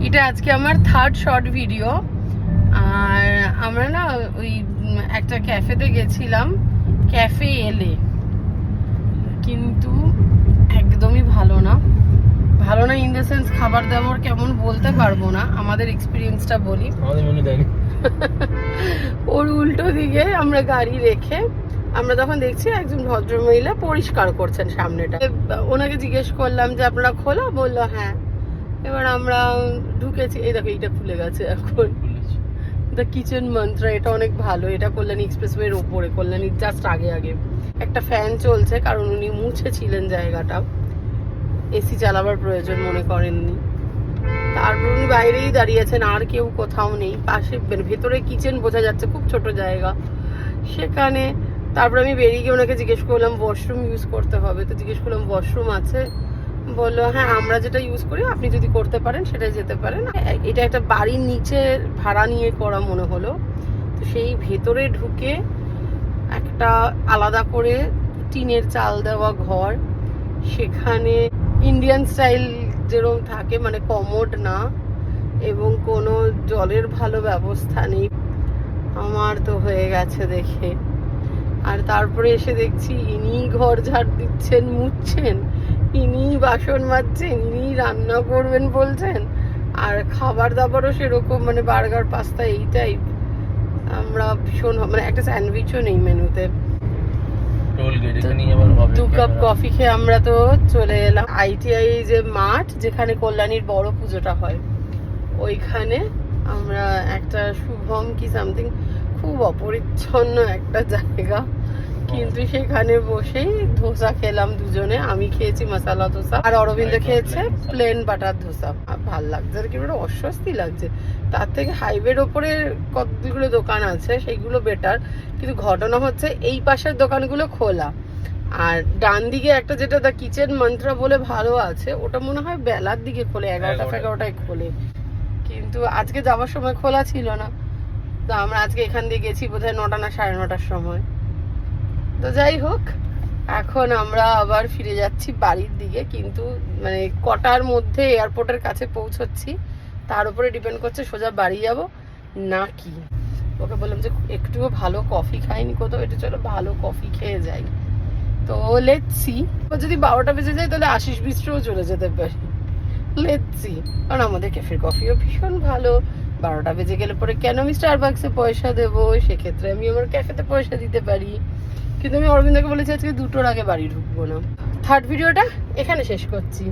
এটা আজকে আমার থার্ড শর্ট ভিডিও। আর আমরা না ওই একটা ক্যাফেতে গেছিলাম, ক্যাফে এলে, কিন্তু একদমই ভালো না। ভালো না ইন দ্য সেন্স খাবার দাবার কেমন বলতে পারবো না, আমাদের এক্সপিরিয়েন্সটা বলি। ওর উল্টো দিকে আমরা গাড়ি রেখে আমরা তখন দেখছি একজন ভদ্রমহিলা পরিষ্কার করছেন সামনেটা। ওনাকে জিজ্ঞেস করলাম যে আপনারা খোলা, বললো হ্যাঁ। এবার আমরা ঢুকেছি, এই দেখো এইটা খুলে গেছে এখন, দ্য কিচেন মন্ত্রা। এটা অনেক ভালো, এটা কল্যাণী এক্সপ্রেসওয়ের ওপরে, কল্যাণীর জাস্ট আগে আগে একটা ফ্যান চলছে, কারণ উনি মুছেছিলেন জায়গাটা, এসি চালাবার প্রয়োজন মনে করেননি। তারপর উনি বাইরেই দাঁড়িয়েছেন, আর কেউ কোথাও নেই। পাশে ভেতরে কিচেন বোঝা যাচ্ছে, খুব ছোট জায়গা সেখানে। তারপর আমি বেরিয়ে গিয়ে ওনাকে জিজ্ঞেস করলাম ওয়াশরুম ইউজ করতে হবে, তো জিজ্ঞেস করলাম ওয়াশরুম আছে, বললো হ্যাঁ আমরা যেটা ইউজ করি আপনি যদি করতে পারেন সেটাই যেতে পারেন। এটা একটা বাড়ির নিচে ভাড়া নিয়ে করা মনে হলো। তো সেই ভেতরে ঢুকে একটা আলাদা করে টিনের চাল দেওয়া ঘর, সেখানে ইন্ডিয়ান স্টাইল যেরকম থাকে, মানে কমোড না, এবং কোনো জলের ভালো ব্যবস্থা নেই। আমার তো হয়ে গেছে দেখে। আর তারপরে এসে দেখছি ইনি ঘর ঝাড় দিচ্ছেন, মুছছেন, ইনি বাসন মাজছেন, ইনি রান্না করবেন বলছেন। আর খাবার দাবারও সেরকম, মানে বার্গার পাস্তা এই টাইপ। আমরা ভীষণ, মানে একটা স্যান্ডউইচও নেই মেনুতে। 2 কাপ কফি খেয়ে আমরা তো চলে এলাম ITI যে মাঠ, যেখানে কল্যাণীর বড় পুজোটা হয়, ওইখানে আমরা একটা শুভম কি সামথিং, খুব অপরিচ্ছন্ন একটা জায়গা, কিন্তু সেখানে বসেই ধোসা খেলাম দুজনে। আমি খেয়েছি মশলা ধোসা, আর অরবিন্দ খেয়েছে প্লেন বাটার ধোসা। ভাল লাগছে, আর কি অস্বস্তি লাগছে। তার থেকে হাইওয়ের ওপরে কতগুলো দোকান আছে, সেইগুলো বেটার। কিন্তু ঘটনা হচ্ছে এই পাশের দোকানগুলো খোলা, আর ডান দিকে একটা যেটা দ্য কিচেন মন্ত্রা বলে ভালো আছে, ওটা মনে হয় বেলার দিকে খোলে, 11টায় খোলে। কিন্তু আজকে যাওয়ার সময় খোলা ছিল না। তো আমরা আজকে এখান দিয়ে গেছি বোধহয় 9টা না 9:30টার সময়। তো যাই হোক, এখন আমরা আবার ফিরে যাচ্ছি বাড়ির দিকে। কিন্তু মানে কটার মধ্যে এয়ারপোর্টের কাছে পৌঁছচ্ছি তার উপরে ডিপেন্ড করছে সোজা বাড়ি যাব না কি। ওকে বললাম যে একটুও ভালো কফি খাইনি কোথাও, এটা চলো ভালো কফি খেয়ে যাই। তো লেটস সি, যদি 12টা বেজে যায় তাহলে আশিস বিস্ট্রোও চলে যেতে পারি, লেটস সি। কারণ আমাদের ক্যাফের কফিও ভীষণ ভালো। 12টা বেজে গেলে পরে কেন আমি স্টারবাক্সে পয়সা দেবো, সেক্ষেত্রে আমি আমার ক্যাফেতে পয়সা দিতে পারি। কিন্তু আমি অরবিন্দকে বলেছি আজকে 2টোর আগে বাড়ি ঢুকবো না। থার্ড ভিডিওটা এখানে শেষ করছি।